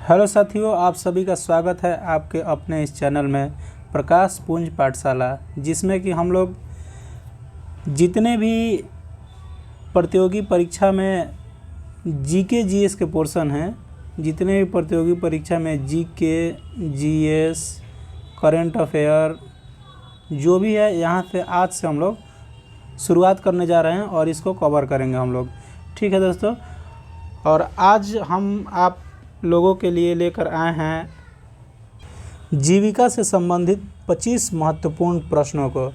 Hello साथियों, आप सभी का स्वागत है आपके अपने इस चैनल में प्रकाश पुंज पाठशाला, जिसमें कि हम लोग जितने भी प्रतियोगी परीक्षा में जीके जीएस के पोर्शन हैं, जितने भी प्रतियोगी परीक्षा में जीके जीएस करंट अफेयर जो भी है, यहाँ से आज से हम लोग शुरुआत करने जा रहे हैं और इसको कवर करेंगे हम लोग। ठीक है दोस्तों, और आज हम आप लोगों के लिए लेकर आए हैं जीविका से संबंधित 25 महत्वपूर्ण प्रश्नों को।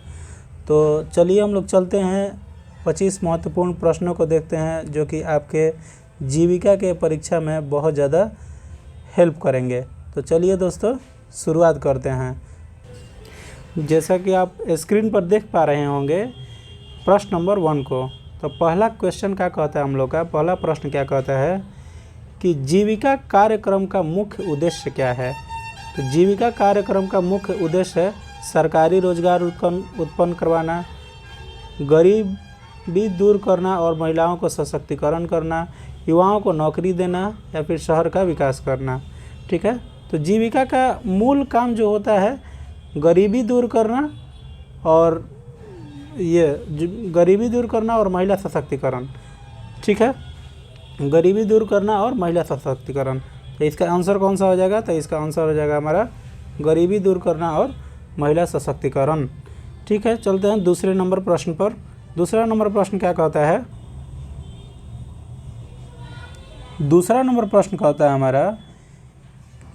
तो चलिए हम लोग चलते हैं 25 महत्वपूर्ण प्रश्नों को देखते हैं, जो कि आपके जीविका के परीक्षा में बहुत ज़्यादा हेल्प करेंगे। तो चलिए दोस्तों शुरुआत करते हैं। जैसा कि आप स्क्रीन पर देख पा रहे होंगे प्रश्न नंबर 1 को, तो पहला क्वेश्चन क्या कहता है हम लोग का, पहला प्रश्न क्या कहता है कि जीविका कार्यक्रम का मुख्य उद्देश्य क्या है। तो जीविका कार्यक्रम का मुख्य उद्देश्य है सरकारी रोजगार उत्पन्न करवाना, गरीबी दूर करना और महिलाओं को सशक्तिकरण करना, युवाओं को नौकरी देना या फिर शहर का विकास करना। ठीक है, तो जीविका का मूल काम जो होता है गरीबी दूर करना और गरीबी दूर करना और महिला सशक्तिकरण। ठीक है, गरीबी दूर करना और महिला सशक्तिकरण। तो इसका आंसर कौन सा हो जाएगा, तो इसका आंसर हो जाएगा हमारा गरीबी दूर करना और महिला सशक्तिकरण। ठीक है, चलते हैं दूसरे नंबर प्रश्न पर। दूसरा नंबर प्रश्न क्या कहता है, दूसरा नंबर प्रश्न कहता है हमारा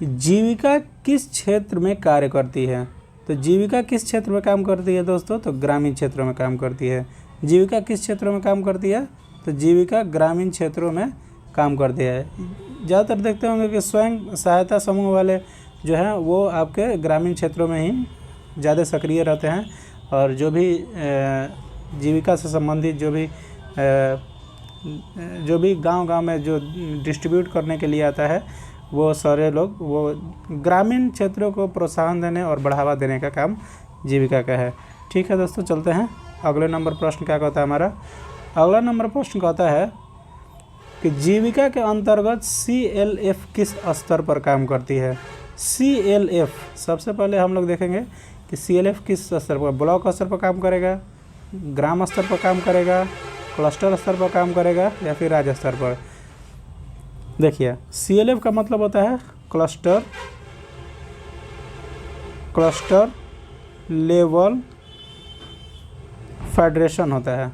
जीविका किस क्षेत्र में कार्य करती है। तो जीविका किस क्षेत्र में काम करती है दोस्तों, तो ग्रामीण क्षेत्रों में काम करती है। जीविका किस क्षेत्रों में काम करती है, तो जीविका ग्रामीण क्षेत्रों में काम करती है। ज़्यादातर देखते होंगे कि स्वयं सहायता समूह वाले जो हैं वो आपके ग्रामीण क्षेत्रों में ही ज़्यादा सक्रिय रहते हैं, और जो भी जीविका से संबंधित जो भी गांव-गांव में जो डिस्ट्रीब्यूट करने के लिए आता है, वो सारे लोग वो ग्रामीण क्षेत्रों को प्रोत्साहन देने और बढ़ावा देने का काम जीविका का है। ठीक है दोस्तों, चलते हैं अगले नंबर प्रश्न क्या कहता है हमारा। अगला नंबर प्रश्न कहता है कि जीविका के अंतर्गत CLF किस स्तर पर काम करती है। CLF सबसे पहले हम लोग देखेंगे कि CLF किस स्तर पर, ब्लॉक स्तर पर काम करेगा, ग्राम स्तर पर काम करेगा, क्लस्टर स्तर पर काम करेगा या फिर राज्य स्तर पर। देखिए CLF का मतलब होता है क्लस्टर लेवल फेडरेशन होता है।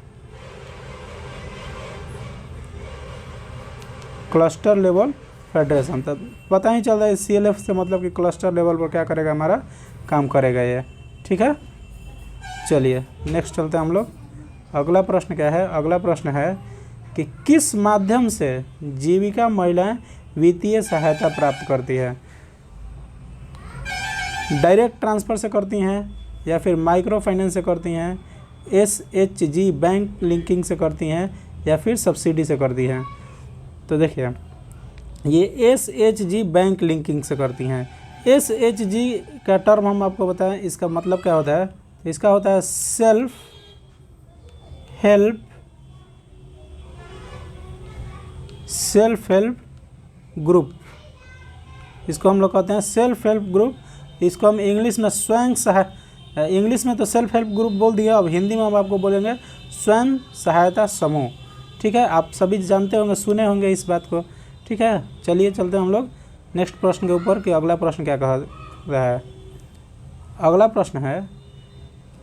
क्लस्टर लेवल फेडरेशन, तब पता ही चल रहा है CLF से मतलब कि क्लस्टर लेवल पर क्या करेगा, हमारा काम करेगा ये। ठीक है, चलिए नेक्स्ट चलते हैं हम लोग। अगला प्रश्न क्या है, अगला प्रश्न है कि किस माध्यम से जीविका महिलाएं वित्तीय सहायता प्राप्त करती है। डायरेक्ट ट्रांसफ़र से करती हैं या फिर माइक्रो फाइनेंस से करती हैं, SHG बैंक लिंकिंग से करती हैं या फिर सब्सिडी से करती हैं। तो देखिए ये SHG बैंक लिंकिंग से करती हैं। SHG का टर्म हम आपको बताएं, इसका मतलब क्या होता है। इसका होता है सेल्फ हेल्प ग्रुप। इसको हम लोग कहते हैं सेल्फ हेल्प ग्रुप। इसको हम इंग्लिश में इंग्लिश में तो सेल्फ हेल्प ग्रुप बोल दिया, अब हिंदी में हम आपको बोलेंगे स्वयं सहायता समूह। ठीक है, आप सभी जानते होंगे, सुने होंगे इस बात को। ठीक है, चलिए चलते हैं हम लोग नेक्स्ट प्रश्न के ऊपर कि अगला प्रश्न क्या कह रहा है। अगला प्रश्न है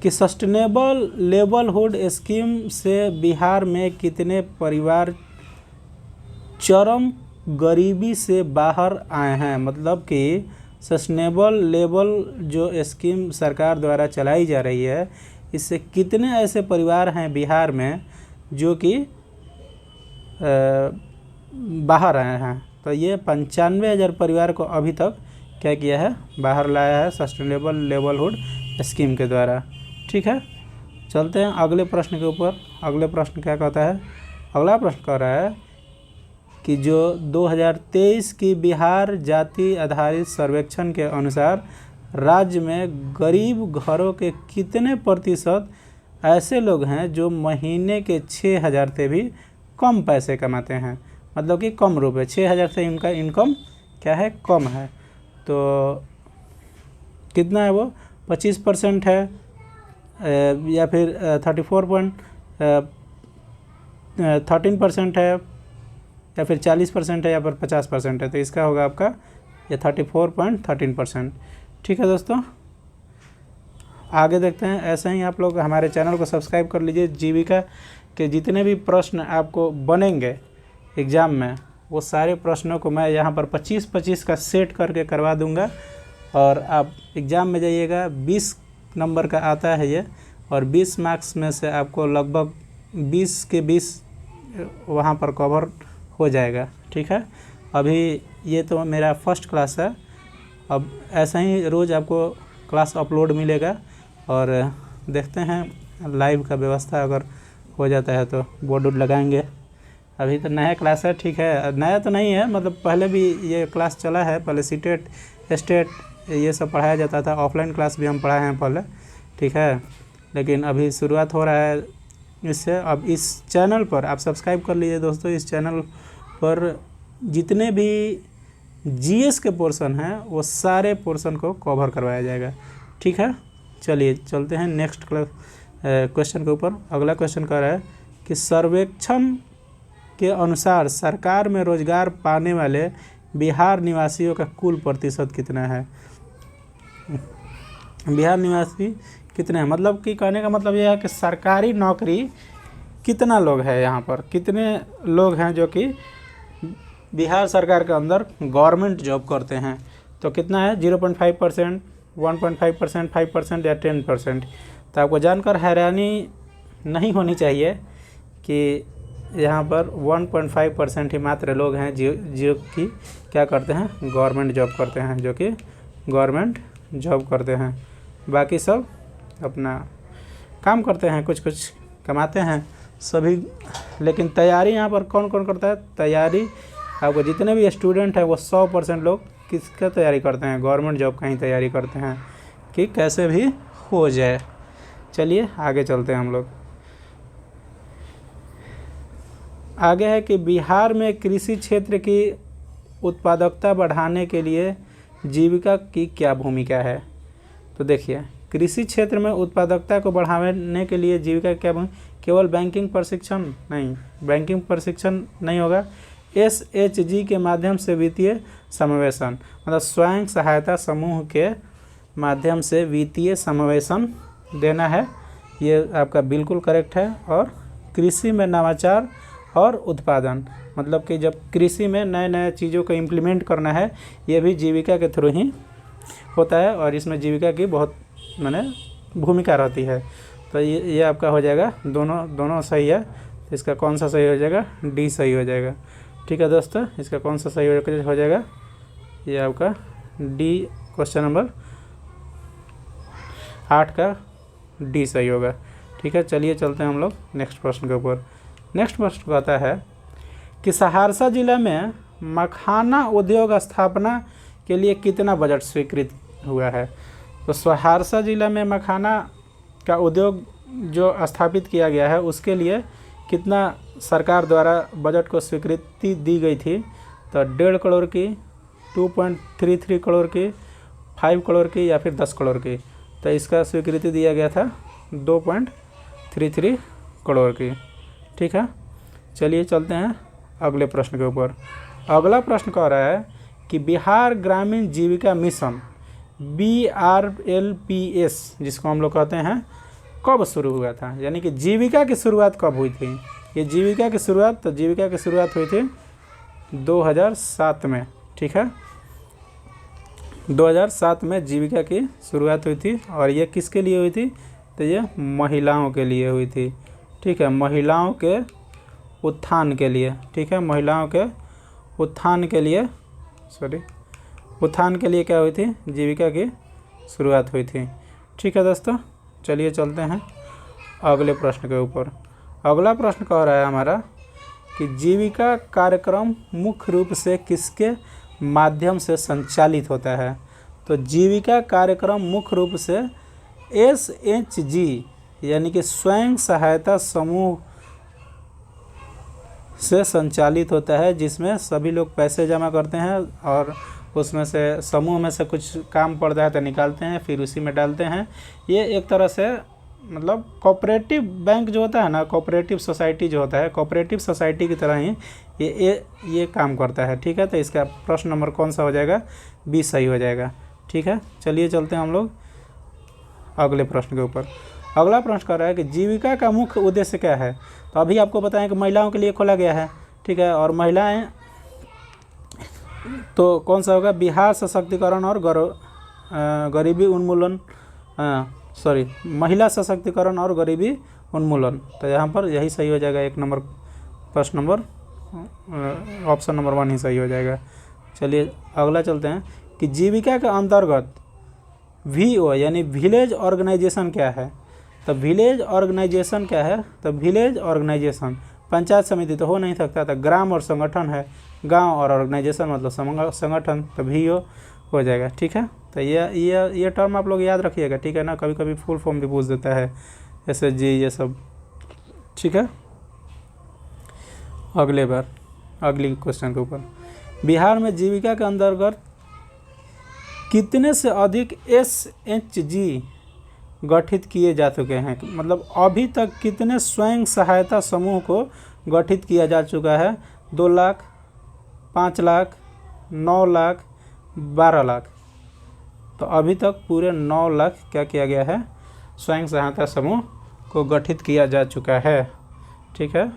कि सस्टेनेबल लेवलहुड स्कीम से बिहार में कितने परिवार चरम गरीबी से बाहर आए हैं। मतलब कि सस्टेनेबल लेवल जो स्कीम सरकार द्वारा चलाई जा रही है, इससे कितने ऐसे परिवार हैं बिहार में जो कि बाहर आए हैं। तो ये 95,000 परिवार को अभी तक क्या किया है, बाहर लाया है सस्टेनेबल लेवलहुड स्कीम के द्वारा। ठीक है, चलते हैं अगले प्रश्न के ऊपर। अगले प्रश्न क्या कहता है, अगला प्रश्न कह रहा है कि जो 2023 की बिहार जाति आधारित सर्वेक्षण के अनुसार राज्य में गरीब घरों के कितने प्रतिशत ऐसे लोग हैं जो महीने के 6,000 से भी कम पैसे कमाते हैं। मतलब कि कम रुपए, 6,000 से इनका इनकम क्या है, कम है। तो कितना है वो 25% है या फिर 13% है या फिर 40% है या फिर 50% है। तो इसका होगा आपका ये 34.13%। ठीक है दोस्तों, आगे देखते हैं। ऐसे ही आप लोग हमारे चैनल को सब्सक्राइब कर लीजिए। जीविका के जितने भी प्रश्न आपको बनेंगे एग्ज़ाम में, वो सारे प्रश्नों को मैं यहाँ पर 25-25 का सेट करके करवा दूँगा और आप एग्ज़ाम में जाइएगा। 20 नंबर का आता है ये, और 20 मार्क्स में से आपको लगभग 20 के 20 वहाँ पर कवर हो जाएगा। ठीक है, अभी ये तो मेरा फर्स्ट क्लास है। अब ऐसा ही रोज़ आपको क्लास अपलोड मिलेगा और देखते हैं लाइव का व्यवस्था अगर हो जाता है तो बोर्ड लगाएंगे। अभी तो नया क्लास है, ठीक है, नया तो नहीं है, मतलब पहले भी ये क्लास चला है। पहले सीटेट स्टेट ये सब पढ़ाया जाता था, ऑफलाइन क्लास भी हम पढ़ाए हैं पहले, ठीक है, लेकिन अभी शुरुआत हो रहा है इससे। अब इस चैनल पर आप सब्सक्राइब कर लीजिए दोस्तों। इस चैनल पर जितने भी जीएस के पोर्शन हैं वो सारे पोर्शन को कवर करवाया जाएगा। ठीक है, चलिए चलते हैं नेक्स्ट क्वेश्चन के ऊपर। अगला क्वेश्चन कह रहा है कि सर्वेक्षण के अनुसार सरकार में रोजगार पाने वाले बिहार निवासियों का कुल प्रतिशत कितना है। बिहार निवासी कितने हैं, मतलब कि कहने का मतलब यह है कि सरकारी नौकरी कितना लोग हैं, यहाँ पर कितने लोग हैं जो कि बिहार सरकार के अंदर गवर्नमेंट जॉब करते हैं। तो कितना है 0.5%, 1.5%, 5% या 10%। तो आपको जानकर हैरानी नहीं होनी चाहिए कि यहाँ पर 1.5% ही मात्र लोग हैं जो कि क्या करते हैं, गवर्नमेंट जॉब करते हैं, जो कि गवर्नमेंट जॉब करते हैं। बाकी सब अपना काम करते हैं, कुछ कुछ कमाते हैं सभी। लेकिन तैयारी यहाँ पर कौन कौन करता है, तैयारी आपको जितने भी स्टूडेंट हैं वो 100% लोग किसका तैयारी करते हैं, गवर्नमेंट जॉब का ही तैयारी करते हैं कि कैसे भी हो जाए। चलिए आगे चलते हैं हम लोग। आगे है कि बिहार में कृषि क्षेत्र की उत्पादकता बढ़ाने के लिए जीविका की क्या भूमिका है। तो देखिए, कृषि क्षेत्र में उत्पादकता को बढ़ाने के लिए जीविका क्या भूमिका, केवल बैंकिंग प्रशिक्षण नहीं, बैंकिंग प्रशिक्षण नहीं होगा। SHG के माध्यम से वित्तीय समावेशन, मतलब स्वयं सहायता समूह के माध्यम से वित्तीय समावेशन देना है, ये आपका बिल्कुल करेक्ट है। और कृषि में नवाचार और उत्पादन, मतलब कि जब कृषि में नए नए चीज़ों को इम्प्लीमेंट करना है, ये भी जीविका के थ्रू ही होता है और इसमें जीविका की बहुत माने भूमिका रहती है। तो ये आपका हो जाएगा, दोनों सही है। तो इसका कौन सा सही हो जाएगा, डी सही हो जाएगा। ठीक है दोस्तों, इसका कौन सा सही हो जाएगा, ये आपका डी, क्वेश्चन नंबर 8 का डी सही होगा। ठीक है, चलिए चलते हैं हम लोग नेक्स्ट प्रश्न के ऊपर। नेक्स्ट प्रश्न कहता है कि सहरसा जिला में मखाना उद्योग स्थापना के लिए कितना बजट स्वीकृत हुआ है। तो सहरसा जिला में मखाना का उद्योग जो स्थापित किया गया है उसके लिए कितना सरकार द्वारा बजट को स्वीकृति दी गई थी। तो 1.5 करोड़ की, 2.33 करोड़ की, 5 करोड़ की या फिर 10 करोड़ की। तो इसका स्वीकृति दिया गया था 2.33 करोड़ की। ठीक है, चलिए चलते हैं अगले प्रश्न के ऊपर। अगला प्रश्न कह रहा है कि बिहार ग्रामीण जीविका मिशन BRLPS, जिसको हम लोग कहते हैं, कब शुरू हुआ था, यानी कि जीविका की शुरुआत कब हुई थी। ये जीविका की शुरुआत, तो जीविका की शुरुआत हुई थी 2007 में। ठीक है, 2007 में जीविका की शुरुआत हुई थी और ये किसके लिए हुई थी, तो ये महिलाओं के लिए हुई थी। ठीक है, महिलाओं के उत्थान के लिए। ठीक है, महिलाओं के उत्थान के लिए, उत्थान के लिए क्या हुई थी, जीविका की शुरुआत हुई थी। ठीक है दोस्तों, चलिए चलते हैं अगले प्रश्न के ऊपर। अगला प्रश्न कह रहा है हमारा कि जीविका कार्यक्रम मुख्य रूप से किसके माध्यम से संचालित होता है। तो जीविका कार्यक्रम मुख्य रूप से SHG यानी कि स्वयं सहायता समूह से संचालित होता है, जिसमें सभी लोग पैसे जमा करते हैं और उसमें से समूह में से कुछ काम पड़ता है तो निकालते हैं, फिर उसी में डालते हैं। ये एक तरह से मतलब कोऑपरेटिव बैंक जो होता है ना, कोऑपरेटिव सोसाइटी जो होता है, कोऑपरेटिव सोसाइटी की तरह ही ये काम करता है। ठीक है, तो इसका प्रश्न नंबर कौन सा हो जाएगा? बी सही हो जाएगा। ठीक है, चलिए चलते हैं हम लोग अगले प्रश्न के ऊपर। अगला प्रश्न कर रहा है कि जीविका का मुख्य उद्देश्य क्या है? तो अभी आपको बताएं कि महिलाओं के लिए खोला गया है। ठीक है, और महिलाएं तो कौन सा होगा? बिहार सशक्तिकरण और गरीबी उन्मूलन, महिला सशक्तिकरण और गरीबी उन्मूलन। तो यहाँ पर यही सही हो जाएगा। एक नंबर प्रश्न नंबर ऑप्शन नंबर 1 ही सही हो जाएगा। चलिए अगला चलते हैं कि जीविका के अंतर्गत VO यानी विलेज ऑर्गेनाइजेशन क्या है? तो विलेज ऑर्गेनाइजेशन क्या है? तो विलेज ऑर्गेनाइजेशन पंचायत समिति तो हो नहीं सकता, तो ग्राम और संगठन है। गांव और ऑर्गेनाइजेशन मतलब संगठन, तो VO हो जाएगा। ठीक है, तो ये टर्म आप लोग याद रखिएगा। ठीक है ना, कभी कभी फुल फॉर्म भी पूछ देता है, SHG ये सब। ठीक है, अगली क्वेश्चन के ऊपर, बिहार में जीविका के अंतर्गत कितने से अधिक SHG गठित किए जा चुके हैं? मतलब अभी तक कितने स्वयं सहायता समूह को गठित किया जा चुका है? 2 लाख, 5 लाख, 9 लाख, 12 लाख। तो अभी तक पूरे 9 लाख क्या किया गया है? स्वयं सहायता समूह को गठित किया जा चुका है। ठीक है,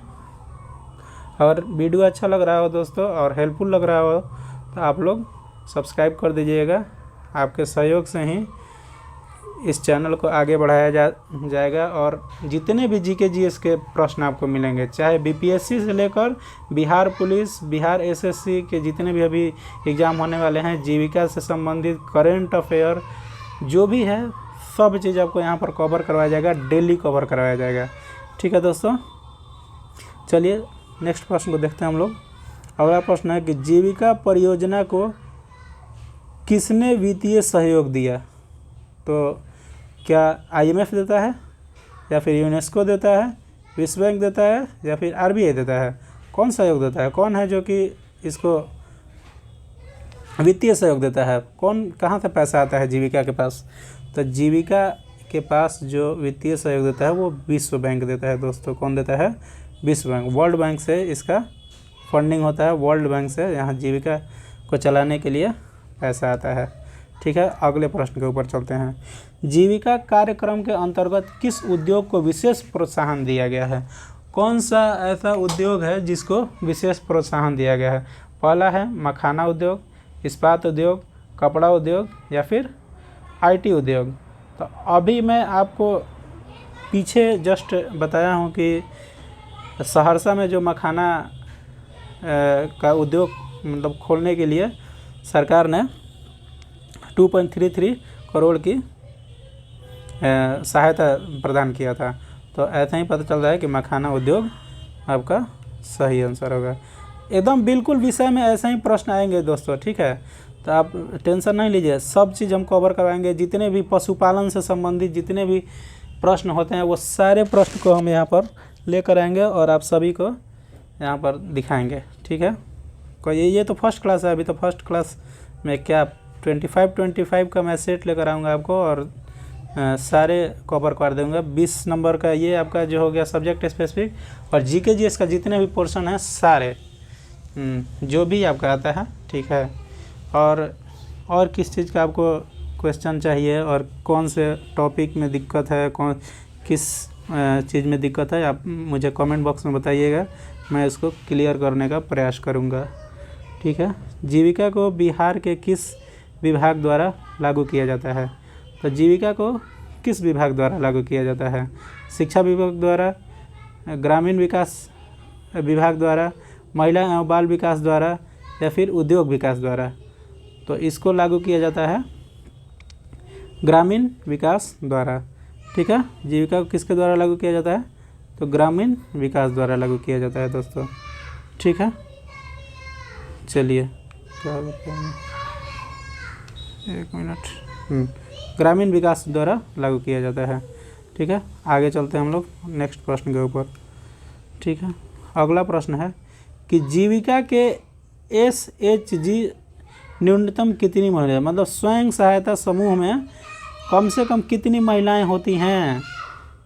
अगर वीडियो अच्छा लग रहा हो दोस्तों और हेल्पफुल लग रहा हो तो आप लोग सब्सक्राइब कर दीजिएगा। आपके सहयोग से ही इस चैनल को आगे बढ़ाया जाएगा और जितने भी GK GS के प्रश्न आपको मिलेंगे, चाहे BPSC से लेकर बिहार पुलिस, बिहार SSC के जितने भी अभी एग्ज़ाम होने वाले हैं, जीविका से संबंधित करेंट अफेयर जो भी है, सब चीज़ आपको यहाँ पर कवर करवाया जाएगा, डेली कवर करवाया जाएगा। ठीक है दोस्तों, चलिए नेक्स्ट प्रश्न को देखते हैं हम लोग। अगला प्रश्न है कि जीविका परियोजना को किसने वित्तीय सहयोग दिया? तो क्या IMF देता है, या फिर यूनेस्को देता है, विश्व बैंक देता है, या फिर RBI देता है? कौन सहयोग देता है? कौन है जो कि इसको वित्तीय सहयोग देता है? कहाँ से पैसा आता है जीविका के पास? तो जीविका के पास जो वित्तीय सहयोग देता है वो विश्व बैंक देता है दोस्तों। कौन देता है? विश्व बैंक। वर्ल्ड बैंक से इसका फंडिंग होता है, वर्ल्ड बैंक से यहाँ जीविका को चलाने के लिए पैसा आता है। ठीक है, अगले प्रश्न के ऊपर चलते हैं। जीविका कार्यक्रम के अंतर्गत किस उद्योग को विशेष प्रोत्साहन दिया गया है? कौन सा ऐसा उद्योग है जिसको विशेष प्रोत्साहन दिया गया है? पहला है मखाना उद्योग, इस्पात उद्योग, कपड़ा उद्योग, या फिर IT उद्योग। तो अभी मैं आपको पीछे जस्ट बताया हूँ कि सहरसा में जो मखाना का उद्योग मतलब खोलने के लिए सरकार ने 2.33 करोड़ की सहायता प्रदान किया था। तो ऐसा ही पता चल रहा है कि मखाना उद्योग आपका सही आंसर होगा। एकदम बिल्कुल विषय में ऐसे ही प्रश्न आएंगे दोस्तों। ठीक है, तो आप टेंशन नहीं लीजिए, सब चीज़ हम कवर करवाएंगे। जितने भी पशुपालन से संबंधित जितने भी प्रश्न होते हैं वो सारे प्रश्न को हम यहाँ पर लेकर आएंगे और आप सभी को यहाँ पर दिखाएंगे। ठीक है, ये तो फर्स्ट क्लास है। अभी तो फर्स्ट क्लास में क्या 25 का मैं सेट लेकर आऊँगा आपको और सारे कवर कर दूँगा। 20 नंबर का ये आपका जो हो गया सब्जेक्ट स्पेसिफिक, और GK GS का जितने भी पोर्शन हैं सारे जो भी आपका आता है। ठीक है, और किस चीज़ का आपको क्वेश्चन चाहिए और कौन से टॉपिक में दिक्कत है, किस चीज़ में दिक्कत है, आप मुझे कमेंट बॉक्स में बताइएगा, मैं इसको क्लियर करने का प्रयास करूँगा। ठीक है, जीविका को बिहार के किस विभाग द्वारा लागू किया जाता है? तो जीविका को किस विभाग द्वारा लागू किया जाता है? शिक्षा विभाग द्वारा, ग्रामीण विकास विभाग द्वारा, महिला एवं बाल विकास द्वारा, या फिर उद्योग विकास द्वारा? तो इसको लागू किया जाता है ग्रामीण विकास द्वारा। ठीक है, जीविका को किसके द्वारा लागू किया जाता है? तो ग्रामीण विकास द्वारा लागू किया जाता है दोस्तों। ठीक है, चलिए क्या बताएं, 1 मिनट। ग्रामीण विकास द्वारा लागू किया जाता है। ठीक है, आगे चलते हैं हम लोग नेक्स्ट प्रश्न के ऊपर। ठीक है, अगला प्रश्न है कि जीविका के SHG न्यूनतम कितनी महिलाएं, मतलब स्वयं सहायता समूह में कम से कम कितनी महिलाएं होती हैं?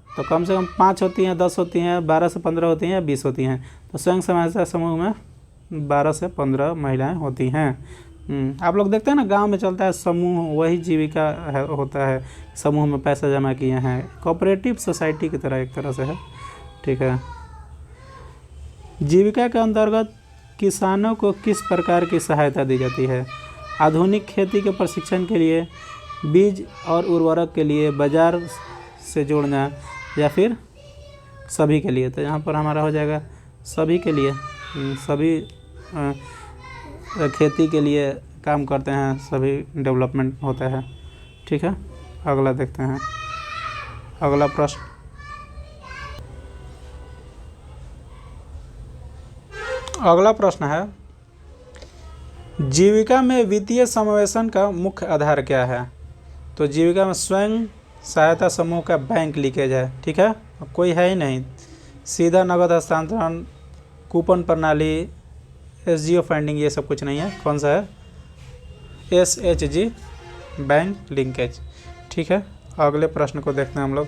तो कम से कम 5 होती हैं, 10 होती हैं, 12 से 15 होती हैं या 20 होती हैं? तो स्वयं सहायता समूह में 12 से 15 महिलाएं होती हैं। आप लोग देखते हैं ना, गांव में चलता है समूह, वही जीविका होता है। समूह में पैसा जमा किए हैं, कोऑपरेटिव सोसाइटी की तरह एक तरह से है। ठीक है। जीविका के अंतर्गत किसानों को किस प्रकार की सहायता दी जाती है? आधुनिक खेती के प्रशिक्षण के लिए, बीज और उर्वरक के लिए, बाजार से जोड़ना, या फिर सभी के लिए? तो यहाँ पर हमारा हो जाएगा सभी के लिए। सभी खेती के लिए काम करते हैं, सभी डेवलपमेंट होता है। ठीक है, अगला देखते हैं। अगला प्रश्न, है जीविका में वित्तीय समावेशन का मुख्य आधार क्या है? तो जीविका में स्वयं सहायता समूह का बैंक लीकेज है। ठीक है, कोई है ही नहीं। सीधा नगद हस्तांतरण, कूपन प्रणाली, SGO फंडिंग, ये सब कुछ नहीं है। कौन सा है? SHG bank linkage. ठीक है, अगले प्रश्न को देखते हैं हम लोग।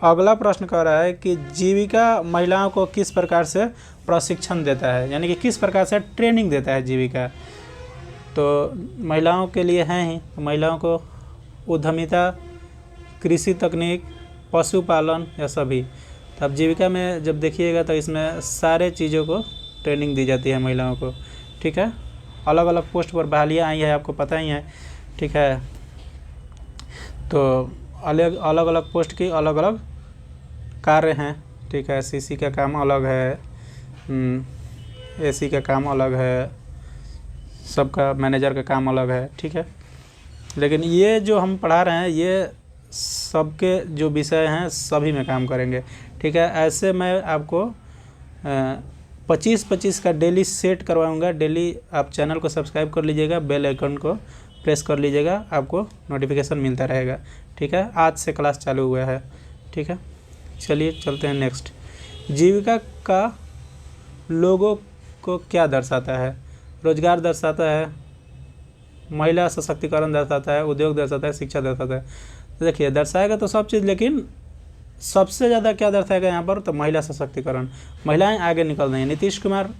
अगला प्रश्न कह रहा है कि जीविका महिलाओं को किस प्रकार से प्रशिक्षण देता है, यानी कि किस प्रकार से ट्रेनिंग देता है जीविका? तो महिलाओं के लिए हैं ही, महिलाओं को उद्यमिता, कृषि तकनीक, पशुपालन या सभी। तो अब जीविका में जब देखिएगा तो इसमें सारे चीज़ों को ट्रेनिंग दी जाती है महिलाओं को। ठीक है, अलग अलग पोस्ट पर बहालियाँ आई है, आपको पता ही है। ठीक है, तो अलग अलग पोस्ट की अलग अलग कार्य हैं। ठीक है, CC का काम अलग है, AC का काम अलग है, सबका मैनेजर का काम अलग है। ठीक है, लेकिन ये जो हम पढ़ा रहे हैं ये सबके जो विषय हैं सभी में काम करेंगे। ठीक है, ऐसे मैं आपको 25-25 का डेली सेट करवाऊंगा। डेली आप चैनल को सब्सक्राइब कर लीजिएगा, बेल आइकन को प्रेस कर लीजिएगा, आपको नोटिफिकेशन मिलता रहेगा। ठीक है, आज से क्लास चालू हुआ है। ठीक है, चलिए चलते हैं नेक्स्ट। जीविका का लोगों को क्या दर्शाता है? रोजगार दर्शाता है, महिला सशक्तिकरण दर्शाता है, उद्योग दर्शाता है, शिक्षा दर्शाता है। तो देखिए, दर्शाएगा तो सब चीज़, लेकिन सबसे ज़्यादा क्या दर्शाएगा यहाँ पर? तो महिला सशक्तिकरण। महिलाएं आगे निकल रही हैं। नीतीश कुमार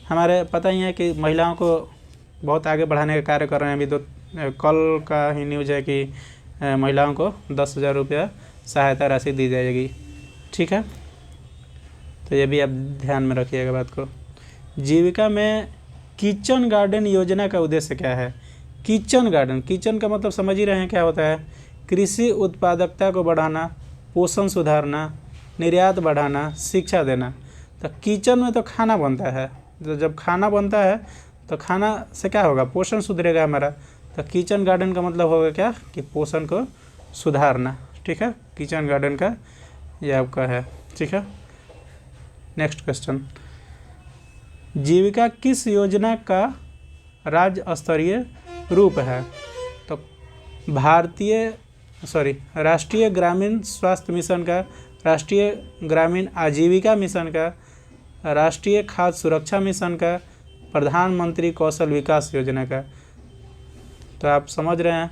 हमारे पता ही है कि महिलाओं को बहुत आगे बढ़ाने का कार्य कर रहे हैं। अभी तो कल का ही न्यूज़ है कि महिलाओं को 10,000 रुपया सहायता राशि दी जाएगी। ठीक है, तो ये भी आप ध्यान में रखिएगा बात को। जीविका में किचन गार्डन योजना का उद्देश्य क्या है? किचन गार्डन, किचन का मतलब समझ ही रहे हैं क्या होता है? कृषि उत्पादकता को बढ़ाना, पोषण सुधारना, निर्यात बढ़ाना, शिक्षा देना। तो किचन में तो खाना बनता है, तो जब खाना बनता है तो खाना से क्या होगा? पोषण सुधरेगा हमारा। तो किचन गार्डन का मतलब होगा क्या? कि पोषण को सुधारना। ठीक है, किचन गार्डन का ये आपका है। ठीक है, नेक्स्ट क्वेश्चन, जीविका किस योजना का राज्य स्तरीय रूप है? तो राष्ट्रीय ग्रामीण स्वास्थ्य मिशन का, राष्ट्रीय ग्रामीण आजीविका मिशन का, राष्ट्रीय खाद्य सुरक्षा मिशन का, प्रधानमंत्री कौशल विकास योजना का। तो आप समझ रहे हैं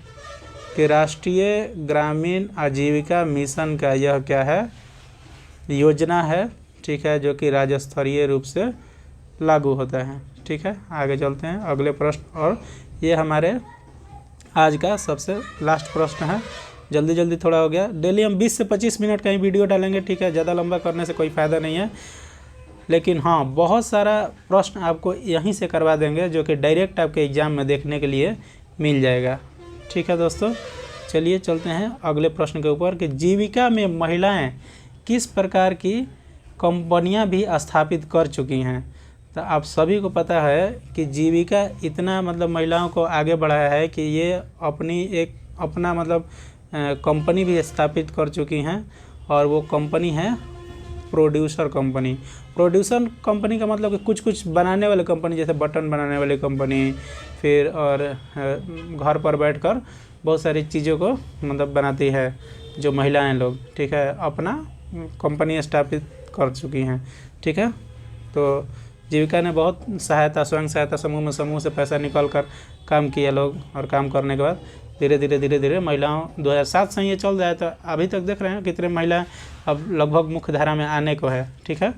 कि राष्ट्रीय ग्रामीण आजीविका मिशन का यह क्या है? योजना है। ठीक है, जो कि राज्य स्तरीय रूप से लागू होता है। ठीक है, आगे चलते हैं अगले प्रश्न, और ये हमारे आज का सबसे लास्ट प्रश्न है। जल्दी जल्दी थोड़ा हो गया। डेली हम 20 से 25 मिनट का ही वीडियो डालेंगे। ठीक है, ज़्यादा लंबा करने से कोई फ़ायदा नहीं है, लेकिन हाँ, बहुत सारा प्रश्न आपको यहीं से करवा देंगे जो कि डायरेक्ट आपके एग्ज़ाम में देखने के लिए मिल जाएगा। ठीक है दोस्तों, चलिए चलते हैं अगले प्रश्न के ऊपर कि जीविका में महिलाएं किस प्रकार की कंपनियां भी स्थापित कर चुकी हैं। तो आप सभी को पता है कि जीविका इतना मतलब महिलाओं को आगे बढ़ाया है कि ये अपना मतलब कंपनी भी स्थापित कर चुकी हैं, और वो कंपनी है प्रोड्यूसर कंपनी। प्रोड्यूसर कंपनी का मतलब कि कुछ बनाने वाले कंपनी, जैसे बटन बनाने वाली कंपनी, फिर और घर पर बैठकर बहुत सारी चीज़ों को मतलब बनाती है जो महिलाएं लोग। ठीक है, अपना कंपनी स्थापित कर चुकी हैं। ठीक है, तो जीविका ने बहुत सहायता, स्वयं सहायता समूह से पैसा निकाल कर काम किए लोग, और काम करने के बाद धीरे धीरे महिलाओं 2007 से ये चल जाए तो अभी तक देख रहे हैं कितने महिलाएं अब लगभग मुख्य धारा में आने को है। ठीक है,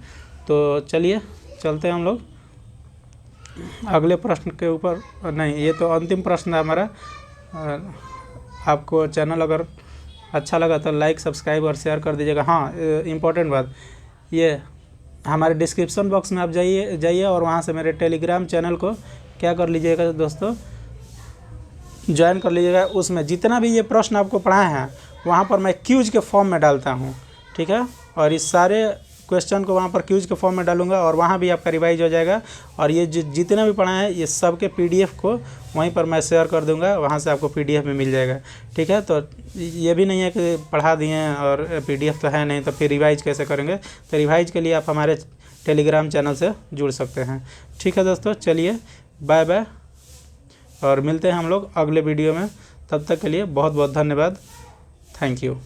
तो चलिए चलते हैं हम लोग अगले प्रश्न के ऊपर। नहीं, ये तो अंतिम प्रश्न है हमारा। आपको चैनल अगर अच्छा लगा तो लाइक, सब्सक्राइब और शेयर कर दीजिएगा। हाँ, इम्पोर्टेंट बात, ये हमारे डिस्क्रिप्शन बॉक्स में आप जाइए और वहाँ से मेरे टेलीग्राम चैनल को क्या कर लीजिएगा दोस्तों, ज्वाइन कर लीजिएगा। उसमें जितना भी ये प्रश्न आपको पढ़ाए हैं वहाँ पर मैं क्यूज के फॉर्म में डालता हूँ। ठीक है, और इस सारे क्वेश्चन को वहाँ पर क्यूज के फॉर्म में डालूंगा और वहाँ भी आपका रिवाइज हो जाएगा। और ये जितने भी पढ़ाए हैं ये सब के PDF को वहीं पर मैं शेयर कर दूंगा, वहाँ से आपको PDF में मिल जाएगा। ठीक है, तो ये भी नहीं है कि पढ़ा दिए और PDF तो है नहीं तो फिर रिवाइज कैसे करेंगे। तो रिवाइज के लिए आप हमारे टेलीग्राम चैनल से जुड़ सकते हैं। ठीक है दोस्तों, चलिए बाय बाय, और मिलते हैं हम लोग अगले वीडियो में। तब तक के लिए बहुत बहुत धन्यवाद। Thank you.